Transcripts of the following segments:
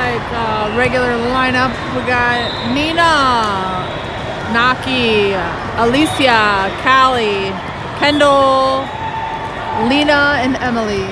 like regular lineup. We got Nina, Naki, Alicia, Callie, Kendall, Lena, and Emily.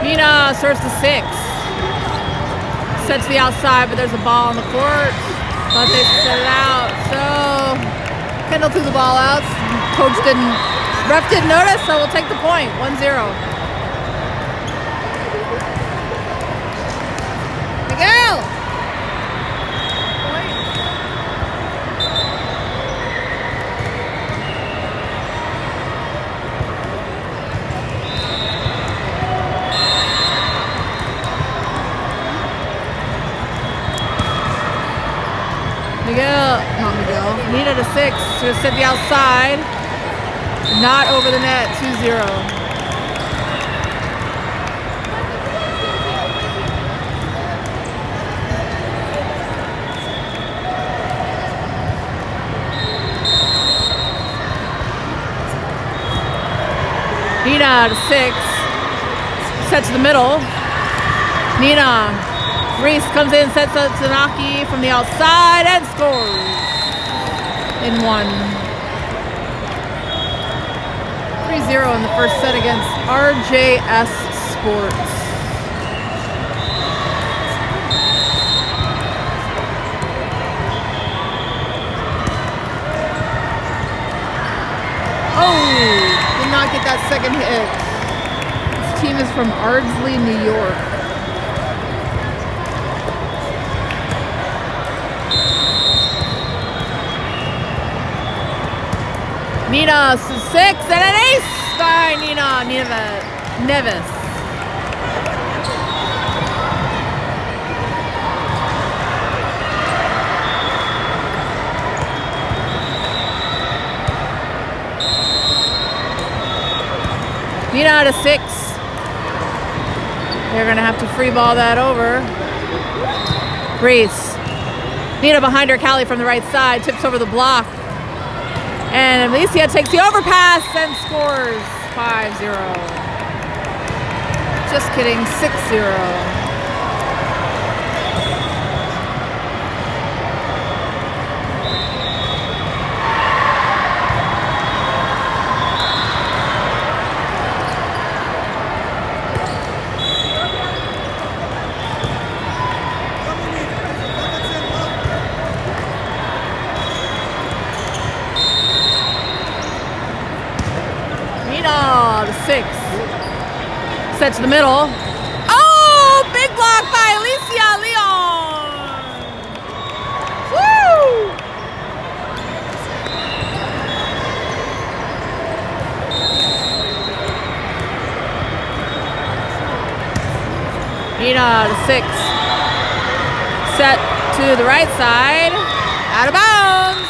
Nina serves to 6. Sets the outside, but there's a ball on the court. But they set it out. So Kendall threw the ball out. Ref didn't notice, so we'll take the point. 1-0. Miguel! Nina to 6, she's going to set the outside, not over the net, 2-0. Nina to 6, sets to the middle. Nina, Reese comes in, sets up to Naki from the outside and scores. In 1. 3-0 in the first set against RJS Sports. Oh, did not get that second hit. This team is from Ardsley, New York. Nina 6 and an ace by Nina Neves. Nina to 6. They're gonna have to free ball that over. Reese. Nina behind her, Callie from the right side, tips over the block. And Alicia takes the overpass and scores 5-0. Just kidding, 6-0. To 6. Set to the middle. Oh, big block by Alicia Leon. Woo! Nina to 6. Set to the right side. Out of bounds.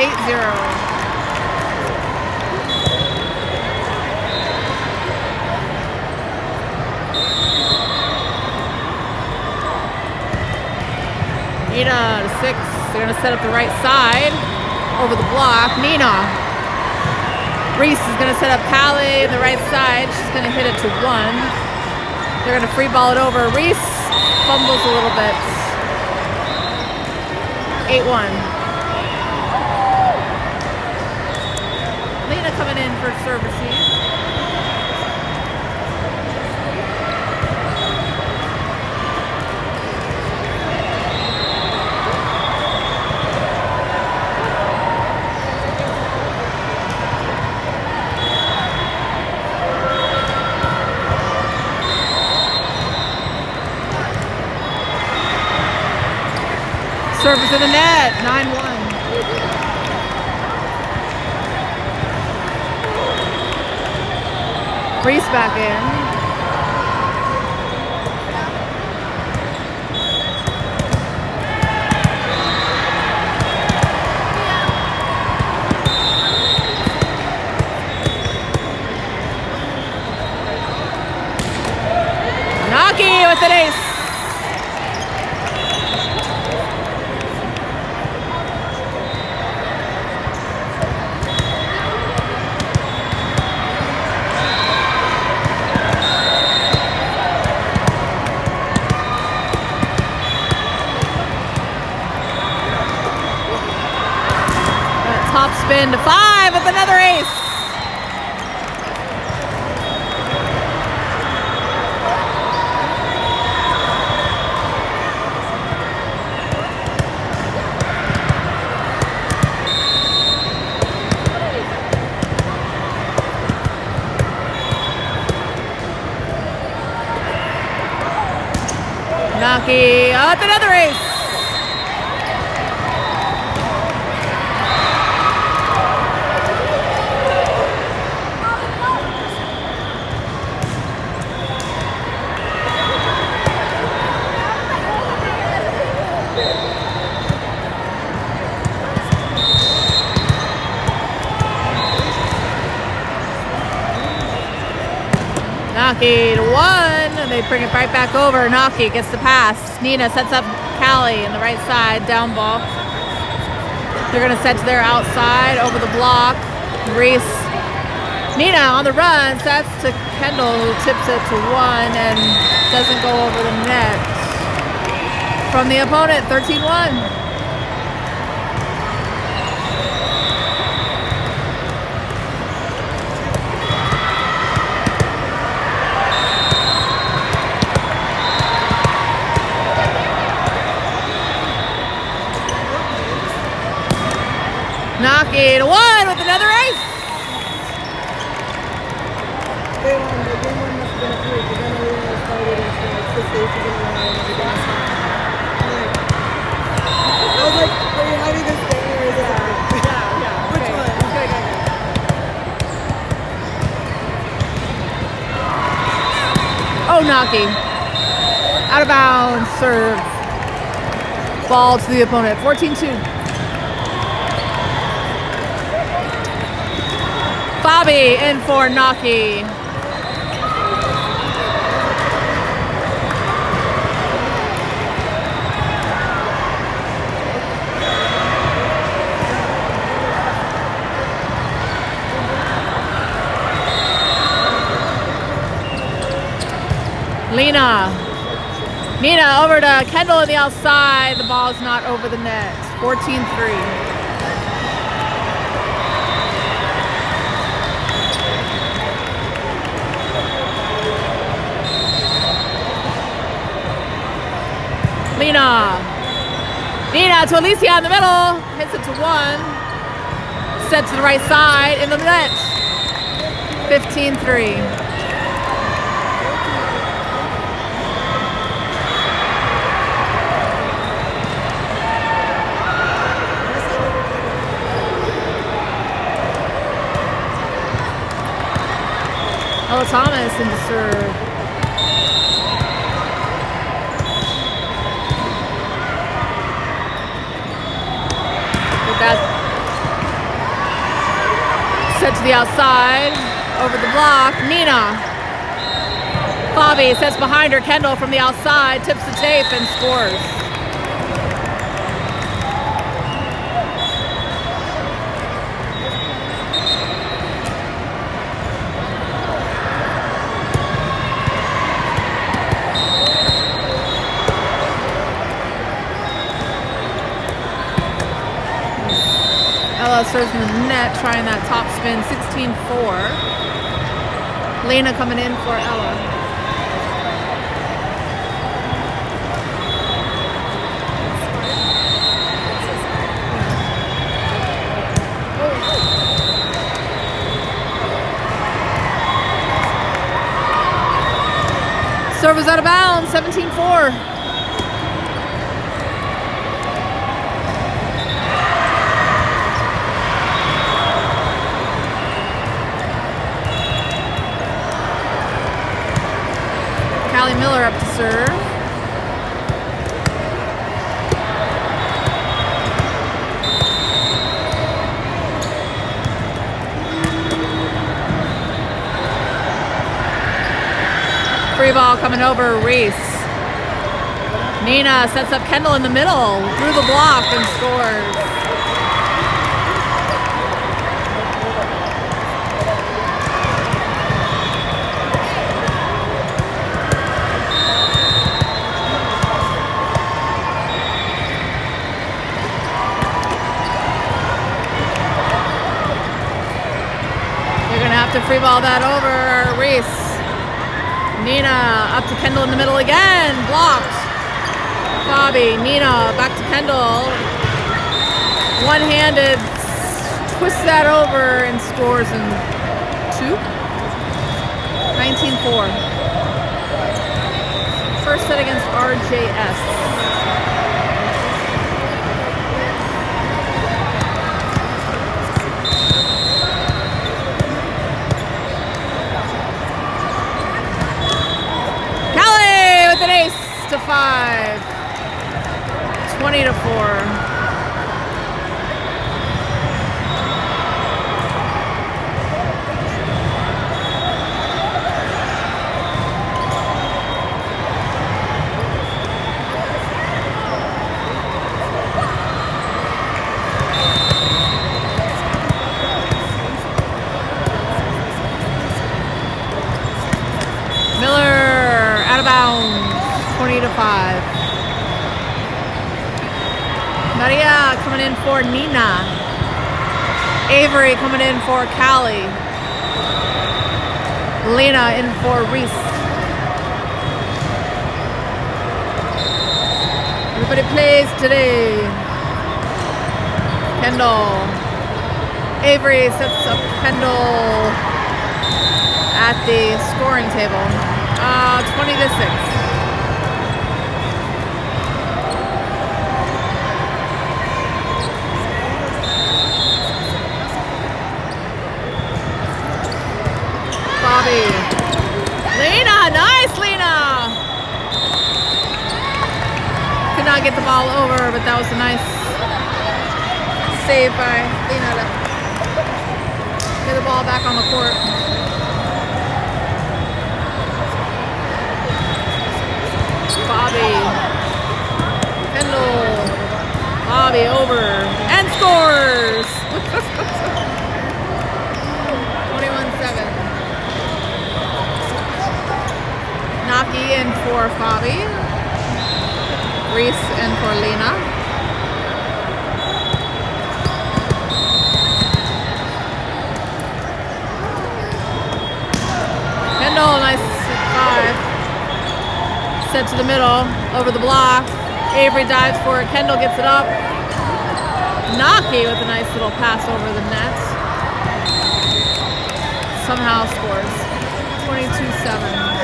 8-0. Nina to 6, they're going to set up the right side, over the block. Nina. Reese is going to set up Callie on the right side. She's going to hit it to 1. They're going to free ball it over. Reese fumbles a little bit. 8-1. Lena coming in for serve receive. Service in the net, 9-1. Reese back in. Naki with an ace. Top spin to 5 with another ace. Naki with another ace. Naki to 1, and they bring it right back over. Naki gets the pass. Nina sets up Callie in the right side, down ball. They're gonna set to their outside, over the block. Reese. Nina on the run, sets to Kendall, who tips it to 1 and doesn't go over the net. From the opponent, 13-1. Naki to 1 with another ace. I was like, are you hiding this thing or is it? Yeah. Which one? Oh, Naki. Out of bounds, serve. Ball to the opponent, 14-2. Bobby in for Naki. Nina over to Kendall on the outside. The ball's not over the net. 14-3. Nina to Alicia in the middle, hits it to 1, set to the right side in the net, 15-3. Ella Thomas in the serve. Set to the outside, over the block. Nina. Bobby sets behind her. Kendall from the outside tips the tape and scores. Ella serves in the net, trying that top spin, 16-4. Lena coming in for Ella. Serve is out of bounds, 17-4. Callie Miller up to serve. Free ball coming over, Reese. Nina sets up Kendall in the middle, through the block and scores. They're gonna have to free ball that over, Reese. Nina up to Kendall in the middle again, blocked. Bobby, Nina back to Kendall. One-handed, twists that over and scores in 2. 19-4. First set against RJS. An ace to 5, 20-4. Miller out of bounds. 20-5. Maria coming in for Nina. Avery coming in for Callie. Lena in for Reese. Everybody plays today. Kendall. Avery sets up Kendall at the scoring table. 20-6. Lena, nice Lena! Could not get the ball over, but that was a nice save by Lena to get the ball back on the court. Bobby, Kendall, Bobby over, and scores! 21-7. Naki in for Fabi. Reese in for Lena. Kendall, nice 5. Set to the middle, over the block. Avery dives for it. Kendall gets it up. Naki with a nice little pass over the net. Somehow scores. 22-7.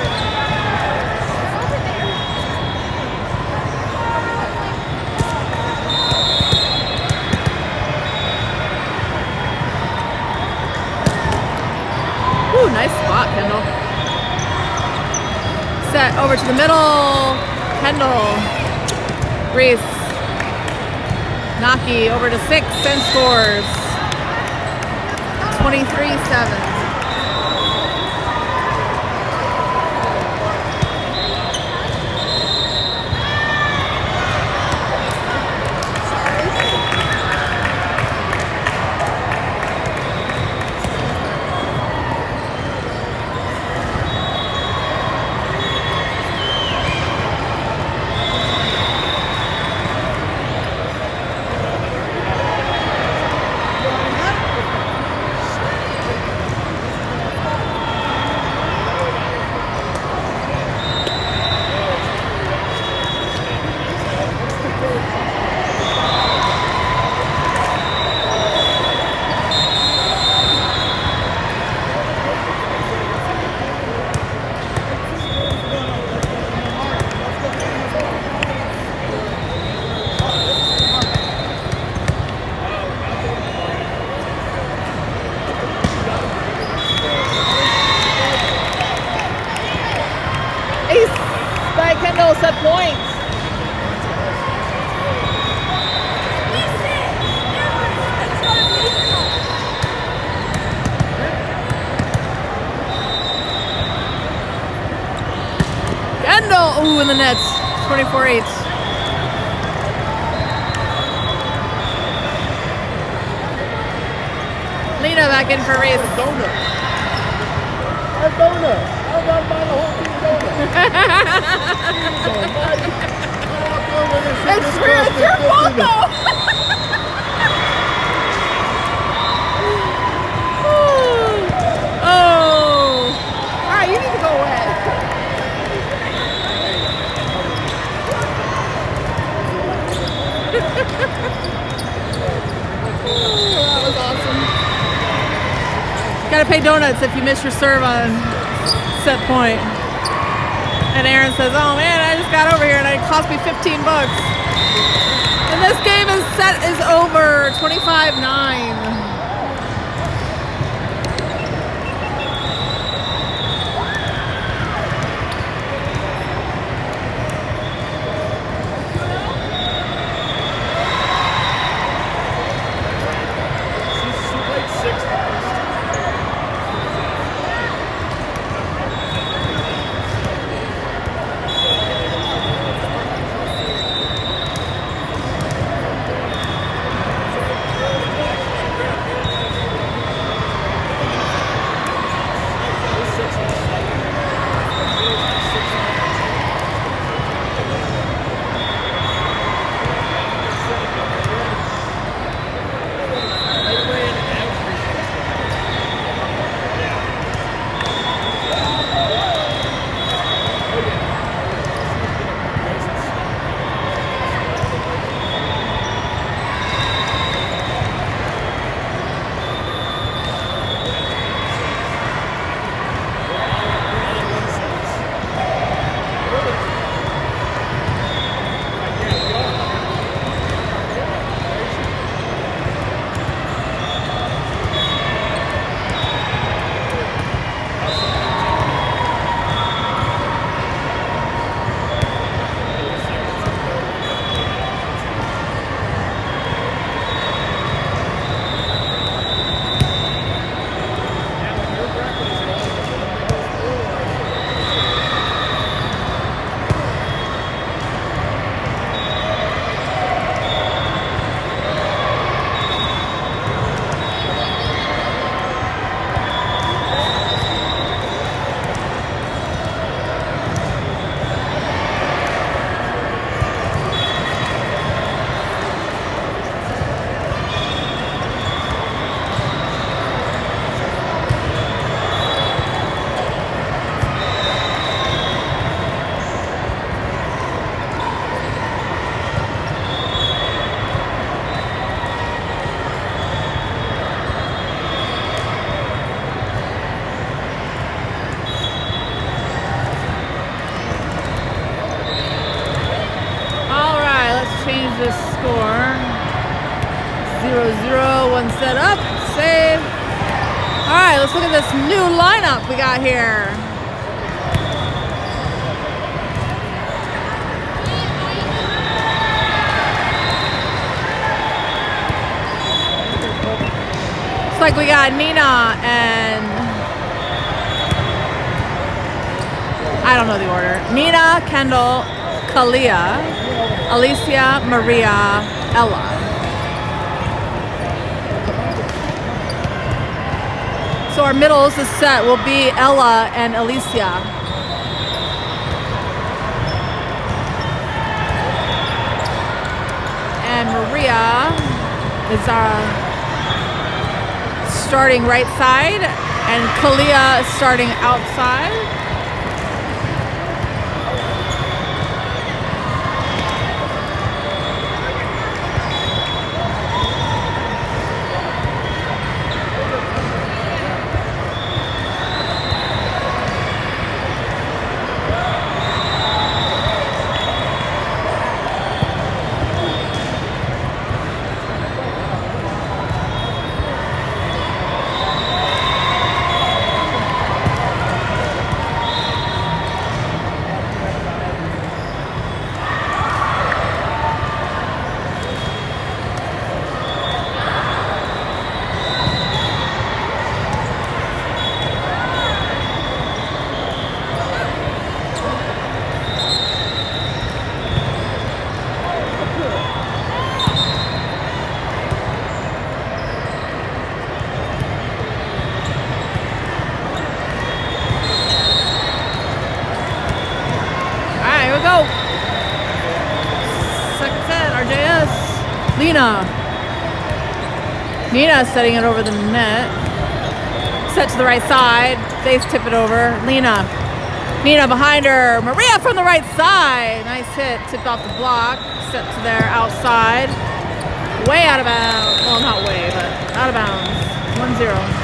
Ooh, nice spot, Kendall. Set over to the middle. Kendall. Reese. Naki over to 6 and scores. 23-7. right, Kendall, set points. Kendall, ooh, in the nets. 24-8. Lena back in for a race. Donut. Our donut. I'm about to buy the whole team donut. It's your fault though. Oh. All right, you need to go away. That was awesome. Gotta pay donuts if you miss your serve on set point. And Aaron says, oh man, I just got over here and it cost me 15 bucks. And this game is over, 25-9. This score 0-0, one set up, save. All right, let's look at this new lineup we got here. Looks like we got Nina and I don't know the order. Nina, Kendall, Kalia, Alicia, Maria, Ella. So our middles, the set will be Ella and Alicia. And Maria is starting right side and Kalia is starting outside. go. Second set, RJS. Nina setting it over the net. Set to the right side. They tip it over. Nina behind her. Maria from the right side. Nice hit. Tipped off the block. Set to their outside. Way out of bounds. Well, not way, but out of bounds. 1-0.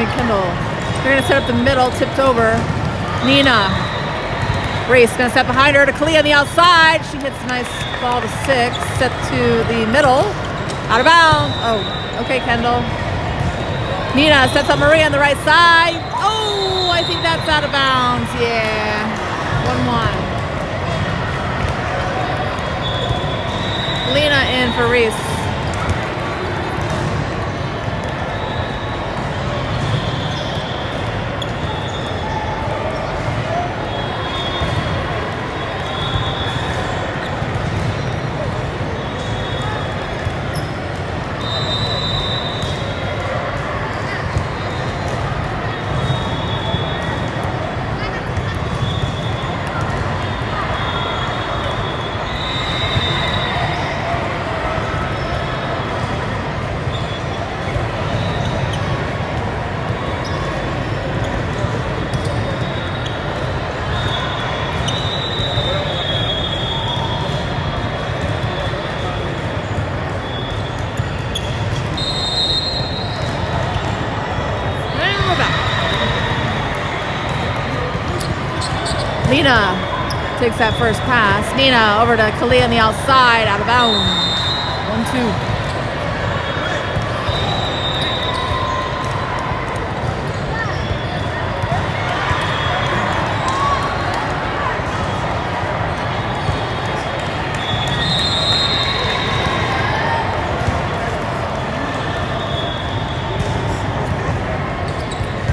Kendall. They're gonna set up the middle, tipped over. Nina. Race gonna set behind her to Kalia on the outside. She hits a nice ball to 6. Set to the middle. Out of bounds. Oh, okay, Kendall. Nina sets up Maria on the right side. Oh, I think that's out of bounds. Yeah. 1-1. Lena in for Reese. Nina takes that first pass. Nina over to Kalia on the outside, out of bounds. 1-2.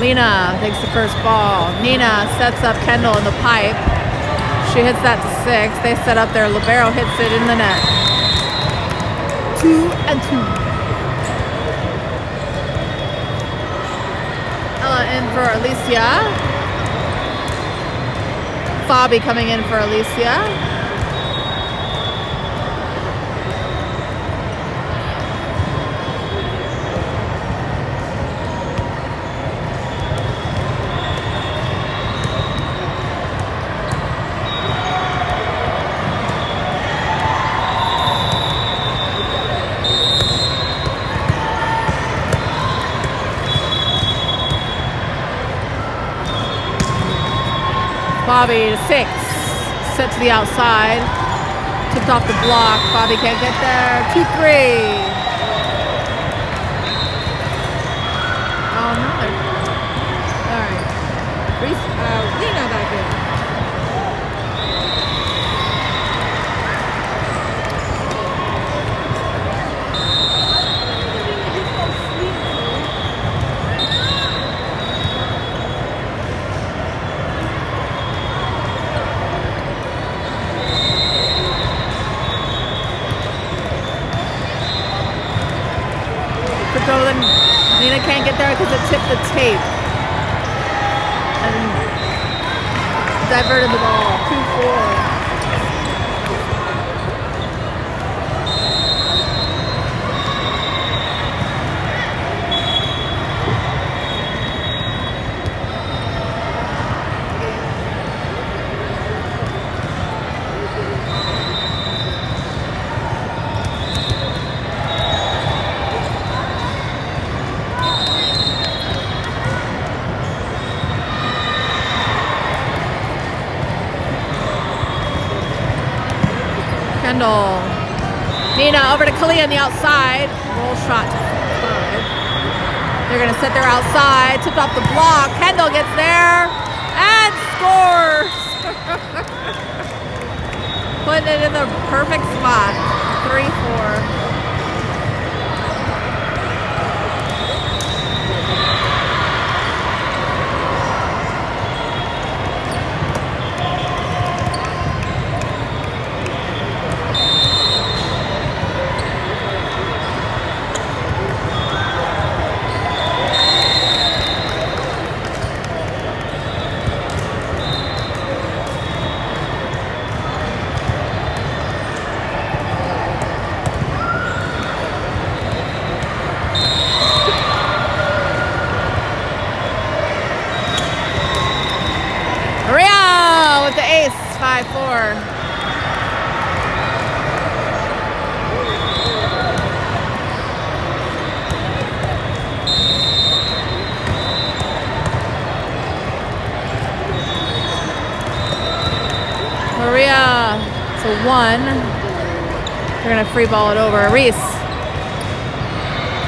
Lena takes the first ball. Nina sets up Kendall in the pipe. She hits that to 6. They set up their libero, hits it in the net. 2-2. Ella in for Alicia. Fabi coming in for Alicia. Bobby to 6, set to the outside, tipped off the block. Bobby can't get there. 2-3. Oh no! All right, Lena back in. Nina can't get there because it tipped the tape and diverted the ball. 2-4. Kendall. Nina over to Kalia on the outside. Roll shot to 5. They're going to set their outside. Tipped off the block. Kendall gets there and scores. Putting it in the perfect spot. 3-4. 5-4. Maria to 1. They're gonna free ball it over. Reese.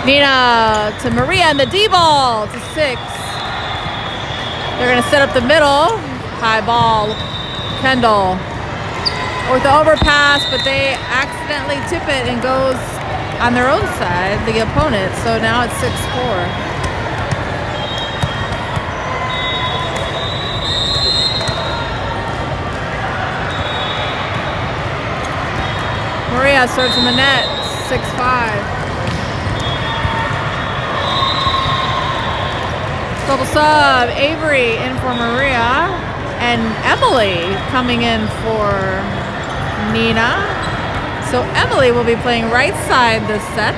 Nina to Maria and the D ball to 6. They're gonna set up the middle. High ball. Kendall with the overpass, but they accidentally tip it and goes on their own side, the opponent. So now it's 6-4. Maria serves in the net, 6-5. Double sub, Avery in for Maria, and Emily coming in for Nina. So Emily will be playing right side this set.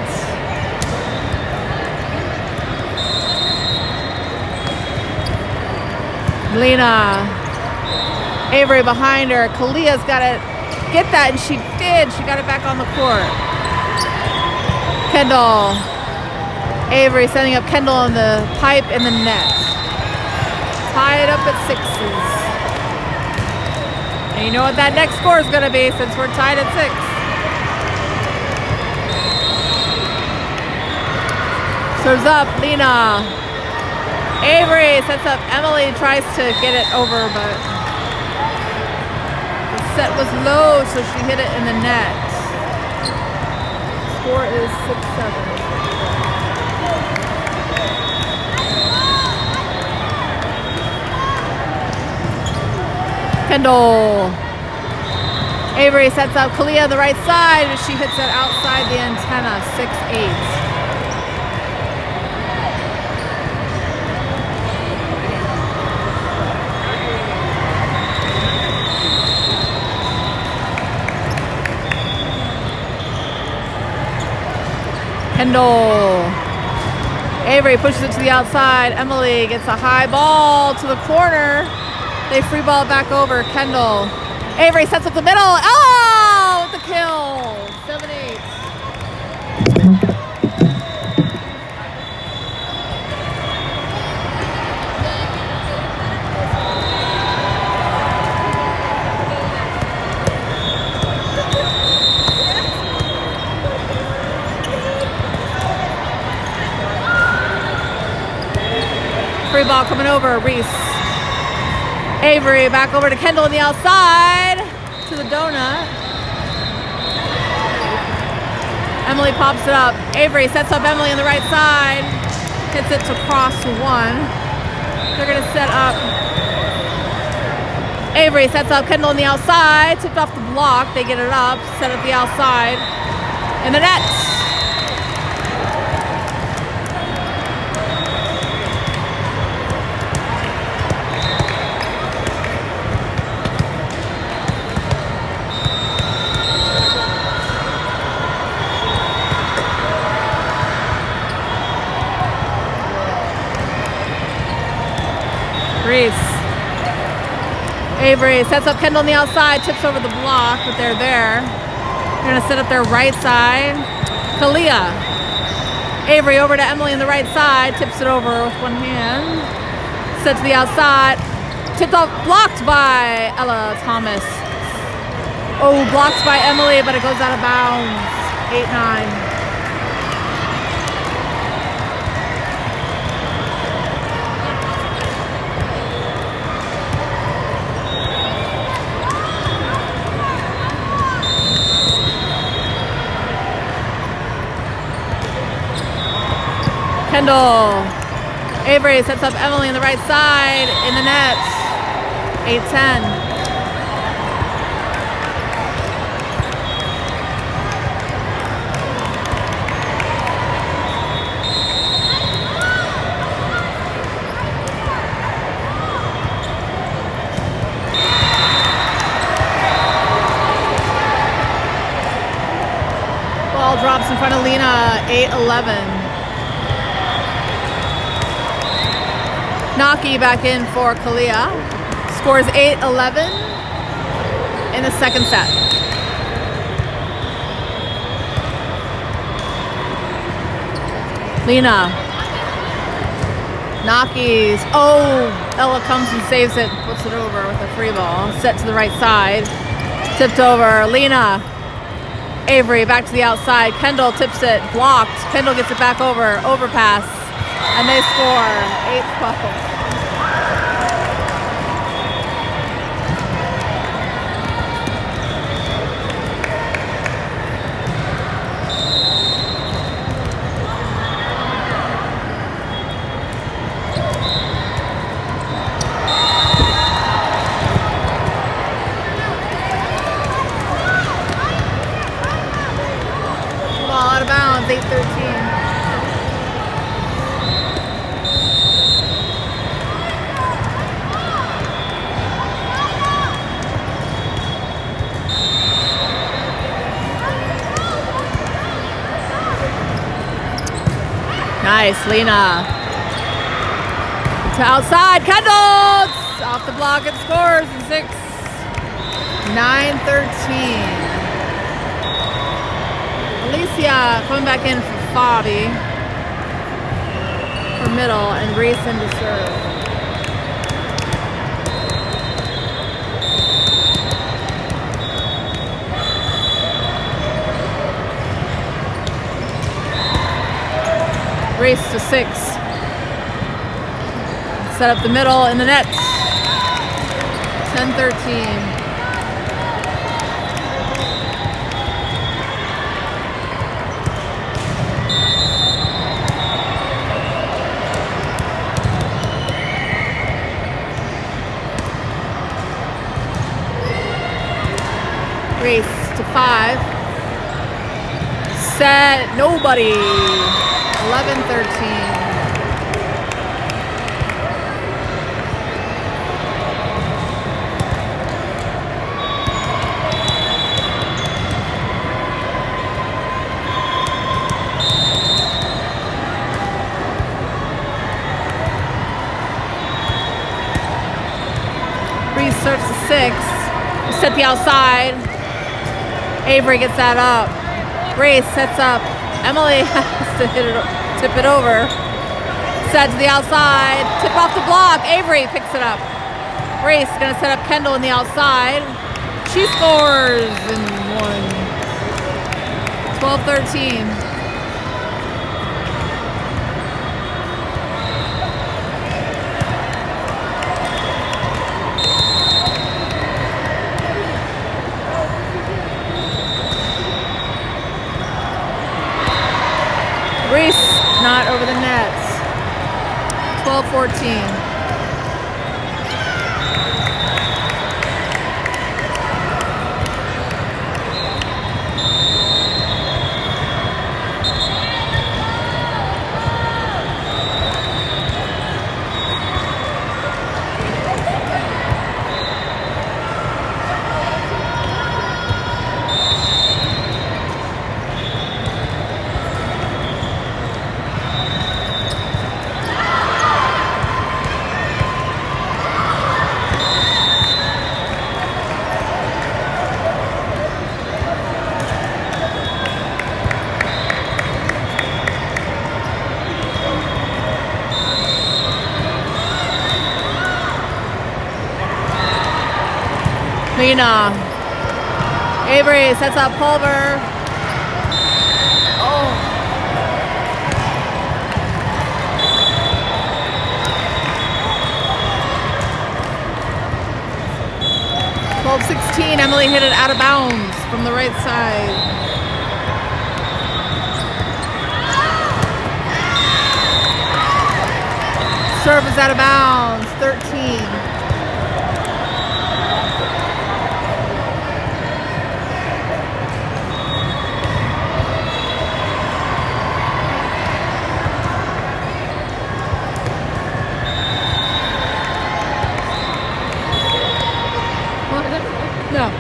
Lena, Avery behind her. Kalia's got to get that, and she did. She got it back on the court. Kendall. Avery setting up Kendall on the pipe in the net. Tie it up at 6s. And you know what that next score is going to be since we're tied at 6. Serves up, Lena. Avery sets up Emily, tries to get it over, but the set was low, so she hit it in the net. Score is 6-7. Kendall. Avery sets up Kalia on the right side, and she hits it outside the antenna, 6-8. Kendall. Avery pushes it to the outside. Emily gets a high ball to the corner. They free ball back over. Kendall. Avery sets up the middle. Oh, with the kill. 7-8. Free ball coming over. Reese. Avery back over to Kendall on the outside to the donut. Emily pops it up. Avery sets up Emily on the right side. Hits it to cross 1. They're going to set up. Avery sets up Kendall on the outside. Tipped off the block. They get it up. Set up the outside. In the net. Reese. Avery sets up Kendall on the outside, tips over the block, but they're there. They're going to set up their right side. Kalia. Avery over to Emily on the right side, tips it over with one hand. Set to the outside. Tipped off, blocked by Ella Thomas. Oh, blocked by Emily, but it goes out of bounds. 8-9. Kendall. Avery sets up Emily on the right side in the net. 8-10. Ball drops in front of Lena. 8-11. Naki back in for Kalia. Scores 8-11. in the second set. Lena. Knockies. Oh, Ella comes and saves it. Flips it over with a free ball. Set to the right side. Tipped over. Lena. Avery back to the outside. Kendall tips it. Blocked. Kendall gets it back over. Overpass. And they score. 8-12. Out of bounds, 8-13. Nice, Lena. To outside, Kendall! Off the block and scores, 9-13. Alicia coming back in for Fabi for middle and Reese into serve. Reese to 6. Set up the middle in the net. 10-13. Race to 5. Set, nobody. 11-13. Reese starts to 6. Set the outside. Avery gets that up. Grace sets up. Emily has to tip it over. Set to the outside. Tip off the block. Avery picks it up. Grace is going to set up Kendall on the outside. She scores in 12-13. Reese not over the nets. 12-14. Lena. Avery sets up Pulver. Oh. (12-16). Emily hit it out of bounds from the right side. Serve is out of bounds. 13. No. I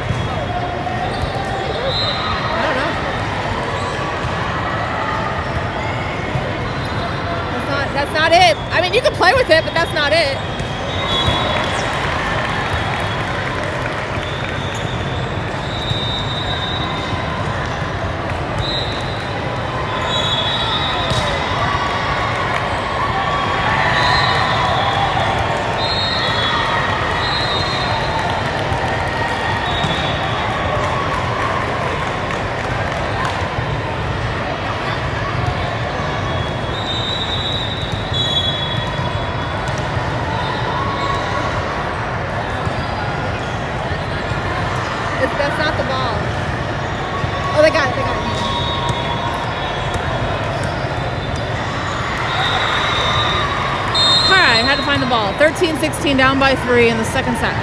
don't know. That's not it. I mean, you can play with it, but that's not it. That's not the ball. Oh, they got it. All right, had to find the ball. 13-16, down by 3 in the second set.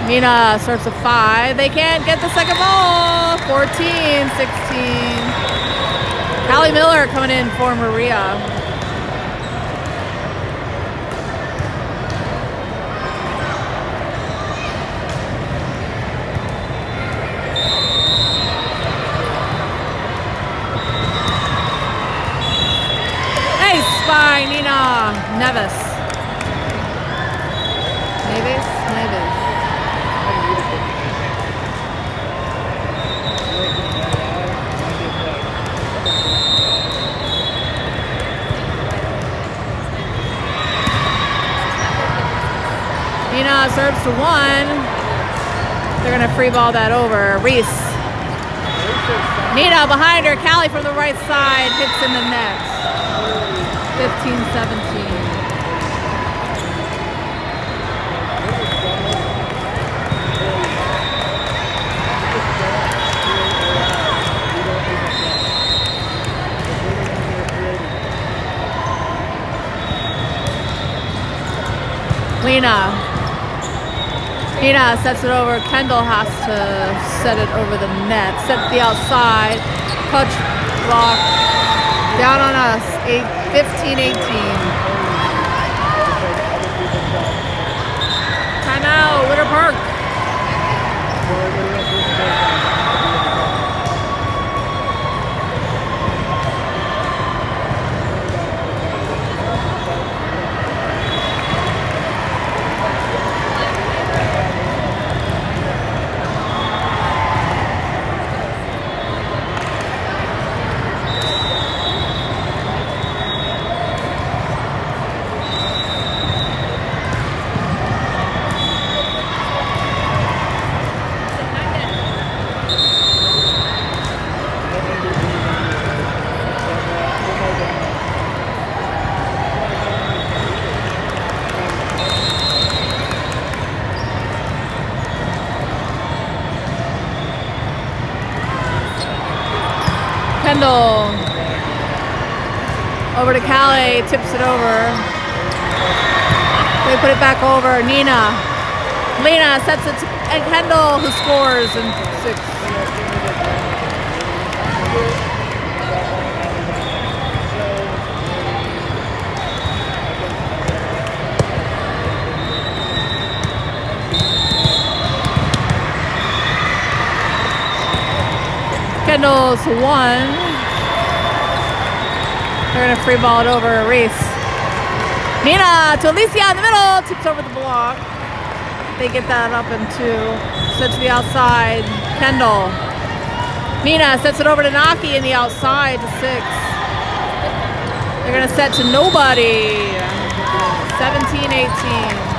Nina starts a 5. They can't get the second ball. 14-16. Callie Miller coming in for Maria. By Nina Neves. Nina serves to 1. They're going to free ball that over. Reese. Nina behind her. Callie from the right side hits in the net. 15-17. Nina sets it over. Kendall has to set it over the net. Set the outside. Touch block. Down on us. 15-18. Timeout, Winter Park. Kendall over to Callie, tips it over. They put it back over. Lena sets it to Kendall, who scores in 6. Kendall to 1. They're going to free ball it over Reese. Nina to Alicia in the middle. Tips over the block. They get that up in 2. Set to the outside. Kendall. Nina sets it over to Naki in the outside to 6. They're going to set to nobody. 17-18.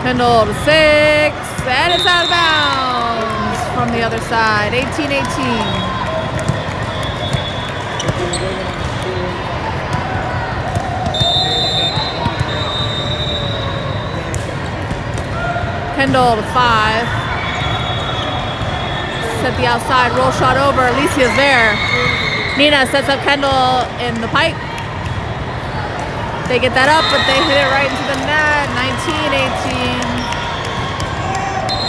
Kendall to 6, and it's out of bounds from the other side, 18-18. Kendall to 5. Set the outside, roll shot over, Alicia's there. Nina sets up Kendall in the pipe. They get that up, but they hit it right into the net. 19-18.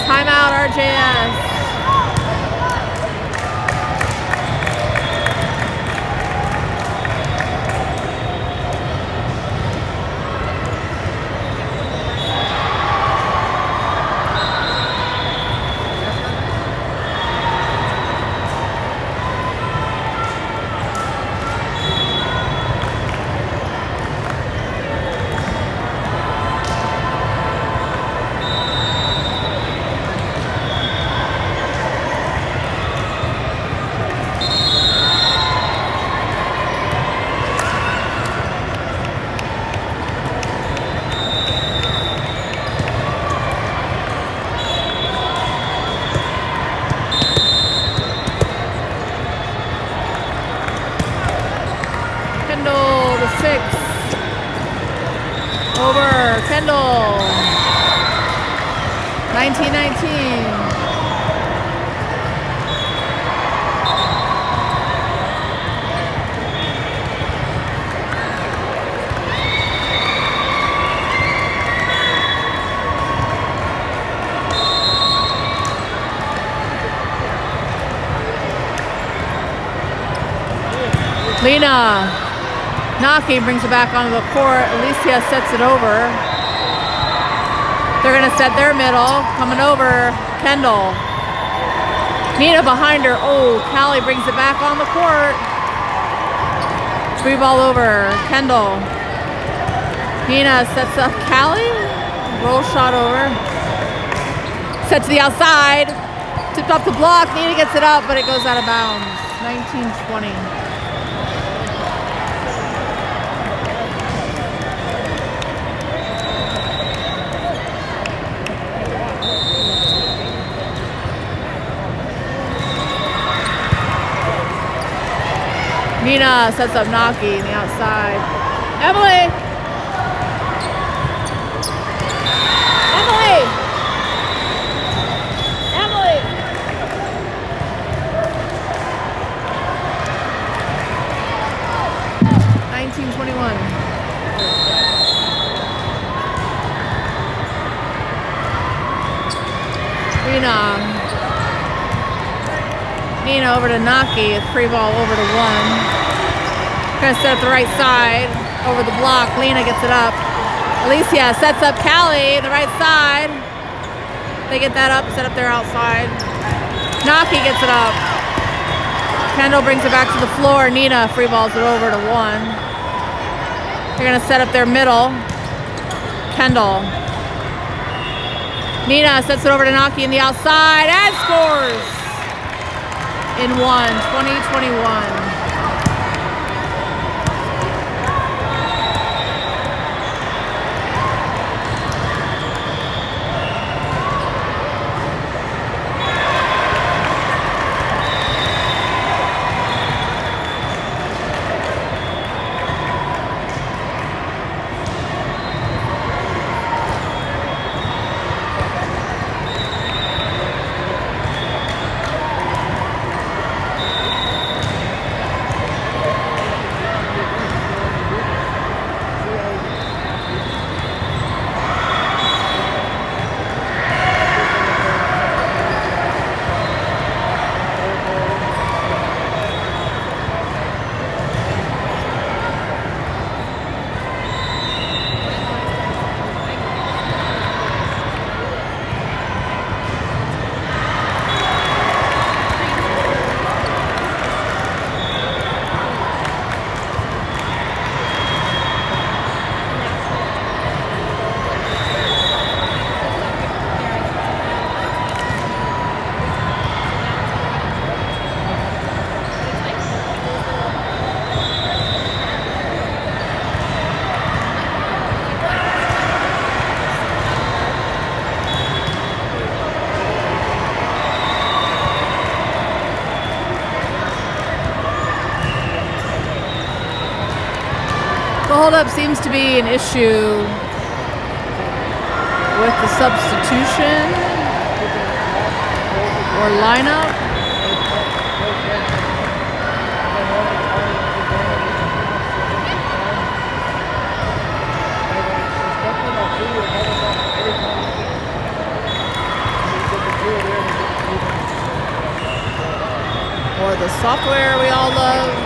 Timeout, RJS. 6. Over Kendall. 19-19. Lena Naki brings it back onto the court. Alicia sets it over. They're going to set their middle. Coming over, Kendall. Nina behind her. Oh, Callie brings it back on the court. Free ball over, Kendall. Nina sets up Callie. Roll shot over. Set to the outside. Tipped off the block. Nina gets it up, but it goes out of bounds. 19-20. Nina sets up Naki on the outside. Emily! Emily! Emily! Nina over to Naki. Free ball over to 1. Gonna set up the right side. Over the block. Lena gets it up. Alicia sets up Callie, the right side. They get that up, set up their outside. Naki gets it up. Kendall brings it back to the floor. Nina free balls it over to 1. They're gonna set up their middle. Kendall. Nina sets it over to Naki in the outside and scores in 1, 20-21. Hold-up seems to be an issue with the substitution or lineup. Or the software we all love.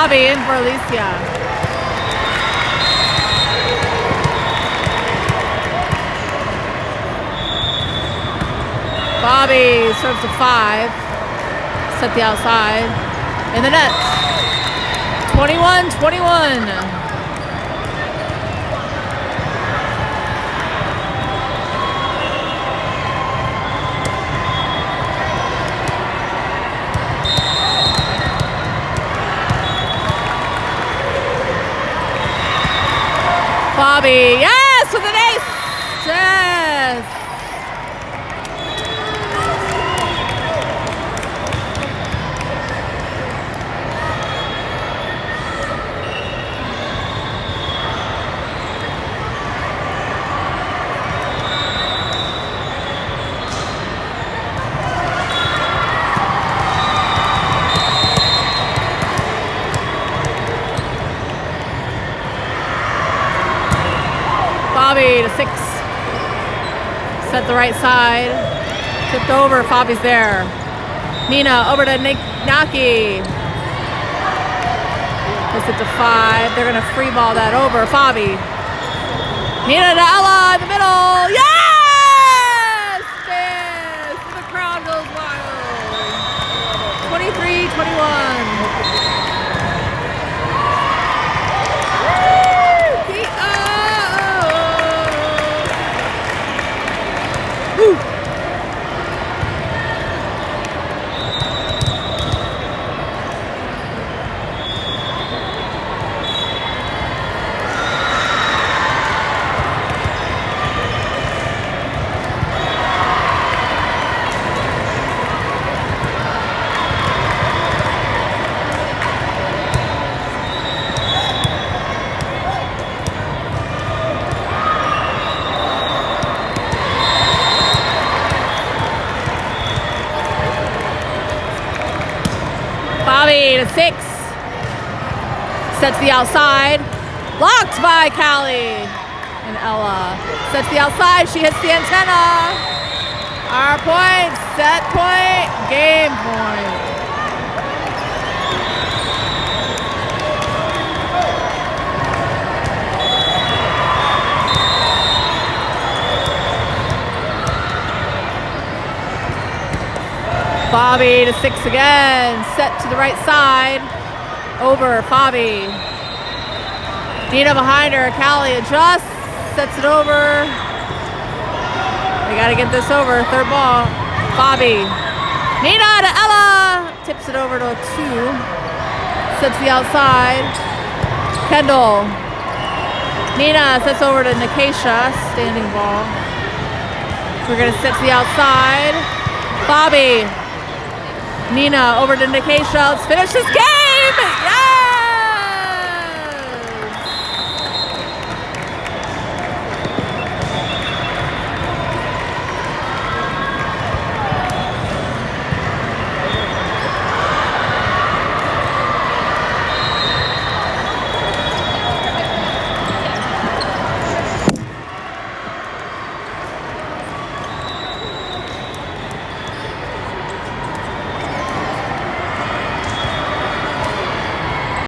Bobby in for Alicia. Bobby serves to 5. Set the outside. In the net. 21-21. Bobby, yes, with an ace. Yes. Bobby to 6. Set the right side. Tipped over. Fabi's there. Nina over to Naki. Puts it to 5. They're going to free ball that over. Fabi. Nina to Ella in the middle. Yes! Yes! The crowd goes wild. 23-21. Bobby to 6. Sets the outside. Blocked by Callie. And Ella sets the outside. She hits the antenna. Our point. Set point. Game point. Bobby to 6 again. Set to the right side. Over Fabi. Nina behind her. Callie adjusts. Sets it over. They got to get this over. Third ball. Fabi. Nina to Ella. Tips it over to a 2. Sets the outside. Kendall. Nina sets over to Nikesha. Standing ball. We're going to set to the outside. Fabi. Nina over to Nikesha. Let's finish this game!